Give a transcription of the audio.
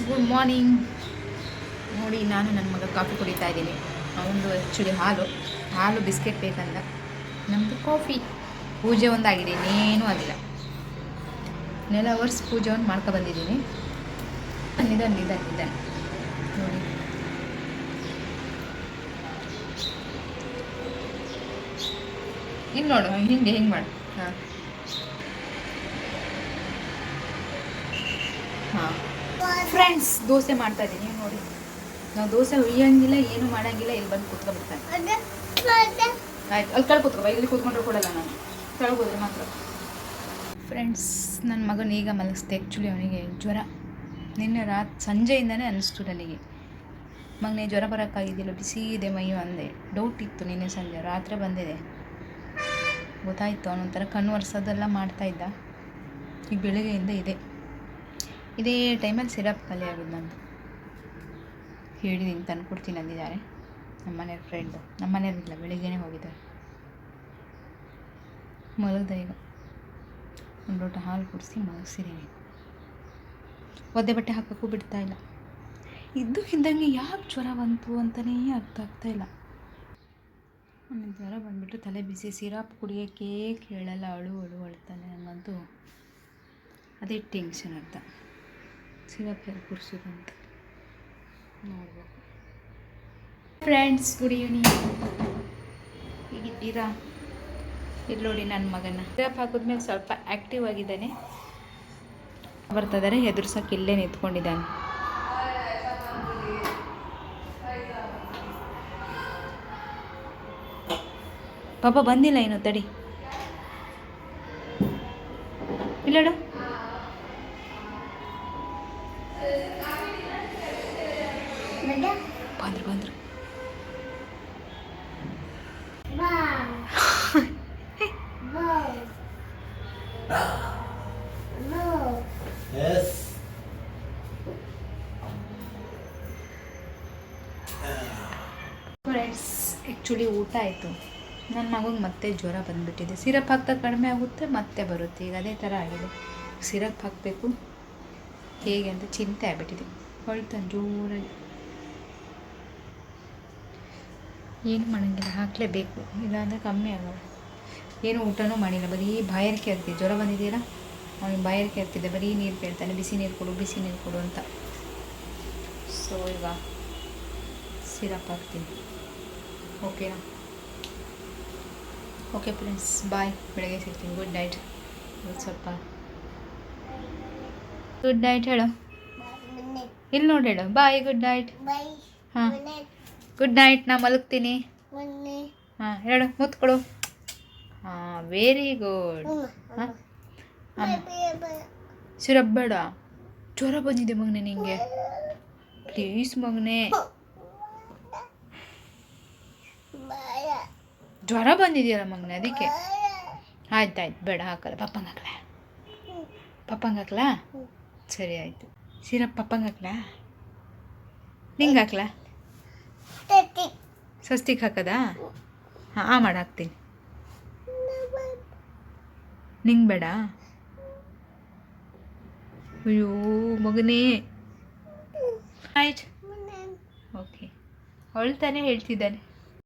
Good morning. ನೋಡಿ, ನಾನು ನನ್ನ ಮಗ ಕಾಫಿ ಕುಡಿತಾ ಇದ್ದೀನಿ. ಅವನದು ಆ್ಯಕ್ಚುಲಿ ಹಾಲು ಬಿಸ್ಕೆಟ್ ಬೇಕಂದ. ನಮ್ಮದು ಕಾಫಿ. ಪೂಜೆ ಒಂದಾಗಿದೆ, ಇನ್ನೇನೂ ಆಗಿಲ್ಲ. ನೆಲ ವರ್ಷ ಪೂಜೆ ಒಂದು ಮಾಡ್ಕೊಬಂದಿದ್ದೀನಿ. ನಿಧಾನ ನೋಡಿ. ಇನ್ನು ನೋಡು, ಹಿಂಗೆ ಮಾಡಿ. ಹಾಂ ಫ್ರೆಂಡ್ಸ್, ದೋಸೆ ಮಾಡ್ತಾ ಇದ್ದೀನಿ ನೋಡಿ. ನಾವು ದೋಸೆ ಹುಯ್ಯಂಗಿಲ್ಲ, ಏನು ಮಾಡೋಂಗಿಲ್ಲ. ಇಲ್ಲಿ ಬಂದು ಕೂತ್ಕೊಂಡ್ಬಿಡ್ತಾನೆ. ಆಯ್ತು, ಅಲ್ಲಿ ಕೆಳಗೆ ಕೂತ್ಕೋ. ಇಲ್ಲಿ ಕೂತ್ಕೊಂಡ್ರೆ ಕೊಡಲ್ಲ ನಾನು, ಕೆಳಗೆ ಹೋದ್ರೆ ಮಾತ್ರ. ಫ್ರೆಂಡ್ಸ್, ನನ್ನ ಮಗನ ಈಗ ಮಲಗಿಸ್ದೆ. ಆ್ಯಕ್ಚುಲಿ ಅವನಿಗೆ ಜ್ವರ ನಿನ್ನೆ ಸಂಜೆಯಿಂದನೇ ಅನ್ನಿಸ್ತು ನನಗೆ. ಮಗನೇ ಜ್ವರ ಬರೋಕ್ಕಾಗಿದ್ದಿಲ್ಲ, ಬಿಸಿ ಇದೆ ಮೈಯು ಅಂದೆ. ಡೌಟ್ ಇತ್ತು ನಿನ್ನೆ ಸಂಜೆ. ರಾತ್ರಿ ಬಂದಿದೆ, ಗೊತ್ತಾಯಿತು. ಅವನೊಂಥರ ಕಣ್ಣು ಒರೆಸೋದೆಲ್ಲ ಮಾಡ್ತಾಯಿದ್ದ. ಈಗ ಬೆಳಗ್ಗೆಯಿಂದ ಇದೇ ಟೈಮಲ್ಲಿ ಸಿರಪ್ ಖಾಲಿ ಆಗೋದು ನಂದು. ಹೇಳಿದ್ದೀನಿ, ತಂದುಕೊಡ್ತೀನಿ ಅಂದಿದ್ದಾರೆ ನಮ್ಮನೆಯವ್ರ ಫ್ರೆಂಡು. ನಮ್ಮನೆಯವ್ರಿಲ್ಲ, ಬೆಳಿಗ್ಗೆನೇ ಹೋಗಿದ್ದಾರೆ. ಮಲಗ್ದ ಈಗ. ಒಂದು ಲೋಟ ಹಾಲು ಕುಡಿಸಿ ಮಲಗಿಸಿದ್ದೀನಿ. ಒದ್ದೆ ಬಟ್ಟೆ ಹಾಕೋಕ್ಕೂ ಬಿಡ್ತಾಯಿಲ್ಲ. ಇದ್ದಕ್ಕಿದ್ದಂಗೆ ಯಾಕೆ ಜ್ವರ ಬಂತು ಅಂತಲೇ ಅರ್ಥ ಆಗ್ತಾಯಿಲ್ಲ. ಆಮೇಲೆ ಜ್ವರ ಬಂದುಬಿಟ್ಟು ತಲೆ ಬಿಸಿ. ಸಿರಪ್ ಕುಡಿಯೋಕ್ಕೆ ಕೇಳಲ್ಲ, ಅಳ್ತಾನೆ. ನಮ್ಮಂತೂ ಅದೇ ಟೆನ್ಷನ್ ಅರ್ಥ. ಸಿರಪ್ ಹೇಗೆ ಕುಡಿಸೋದು ಅಂತ ನೋಡ್ಬೇಕು. Friends, good evening. ಹೇಗಿದ್ದೀರಾ? ಇಲ್ಲಿ ನೋಡಿ ನನ್ನ ಮಗನ. ಸಿರಪ್ ಹಾಕಿದ್ಮೇಲೆ ಸ್ವಲ್ಪ ಆ್ಯಕ್ಟಿವ್ ಆಗಿದ್ದಾನೆ. ಬರ್ತಿದ್ದಾರೆ, ಎದುರ್ಸೋಕೆ ಇಲ್ಲೇ ನಿಂತ್ಕೊಂಡಿದ್ದಾನೆ. ಪಾಪ ಬಂದಿಲ್ಲ ಇನ್ನು, ತಡಿ. ಇಲ್ಲಡ ಬಂದ್ರು. ಫ್ರೆಂಡ್ಸ್, ಆ್ಯಕ್ಚುಲಿ ಊಟ ಆಯಿತು. ನನ್ನ ಮಗಂಗೆ ಮತ್ತೆ ಜ್ವರ ಬಂದುಬಿಟ್ಟಿದೆ. ಸಿರಪ್ ಹಾಕ್ದಾಗ ಕಡಿಮೆ ಆಗುತ್ತೆ, ಮತ್ತೆ ಬರುತ್ತೆ. ಈಗ ಅದೇ ಥರ ಆಗಿದೆ. ಸಿರಪ್ ಹಾಕಬೇಕು ಹೇಗೆ ಅಂತ ಚಿಂತೆ ಆಗಿಬಿಟ್ಟಿದೆ. ಹೊಳ್ತಾನೆ ಜೋರಾಗಿ. ಏನು ಮಾಡೋಂಗಿಲ್ಲ, ಹಾಕಲೇಬೇಕು, ಇಲ್ಲಾಂದರೆ ಕಮ್ಮಿ ಆಗೋಲ್ಲ. ಏನು ಊಟನೂ ಮಾಡಿಲ್ಲ, ಬರೀ ಬಾಯಾರಿಕೆ ಆಗ್ತಿದೆ. ಜ್ವರ ಬಂದಿದ್ದೀರಾ, ಅವನಿಗೆ ಬಾಯಾರಿಕೆ ಆಗ್ತಿದೆ. ಬರೀ ನೀರು ಕೇಳ್ತಾನೆ, ಬಿಸಿ ನೀರು ಕೊಡು ಅಂತ. ಸೊ ಈಗ ಸಿರಪ್ ಹಾಕ್ತೀನಿ. ಓಕೆನಾ? ಓಕೆ ಫ್ರೆಂಡ್ಸ್, ಬಾಯ್. ಬೆಳಗ್ಗೆ ಸಿಗ್ತೀನಿ. Good night. ಸ್ವಲ್ಪ ಗುಡ್ ನೈಟ್ ಹೇಳು. ಇಲ್ಲಿ ನೋಡಿ ಹೇಳು. ಬಾಯ್, ಗುಡ್ ನೈಟ್. ಹಾಂ, ಗುಡ್ ನೈಟ್. ನಾ ಮಲಗ್ತೀನಿ. ಹಾಂ ಹೇಳು, ಮುತ್ಕೊಡು. ಹಾಂ, ವೆರಿ ಗುಡ್. ಹಾಂ, ಸಿರಪ್ ಬೇಡ, ಜ್ವರ ಬಂದಿದೆ ಮಗನೇ ನಿಂಗೆ. ಪ್ಲೀಸ್ ಮಗನೇ, ಜ್ವರ ಬಂದಿದೆಯಲ್ಲ ಮಗನೇ, ಅದಕ್ಕೆ. ಆಯ್ತು ಬೇಡ, ಹಾಕಲ್ಲ. ಪಪ್ಪಂಗೆ ಹಾಕ್ಲಾ? ಸರಿ ಆಯಿತು. ಸಿರಪ್ ಪಪ್ಪಂಗೆ ಹಾಕ್ಲಾ? ನಿಂಗೆ ಹಾಕ್ಲಾ? ಸ್ವಸ್ತಿಗೆ ಹಾಕದಾ? ಹಾಂ ಮಾಡಿ ಹಾಕ್ತೀನಿ. ನಿಂಗೆ ಬೇಡ? ಅಯ್ಯೋ ಮಗನೇ. ಆಯ್ತು, ಓಕೆ. ಅವಳು ತಾನೇ ಹೇಳ್ತಿದ್ದಾನೆ.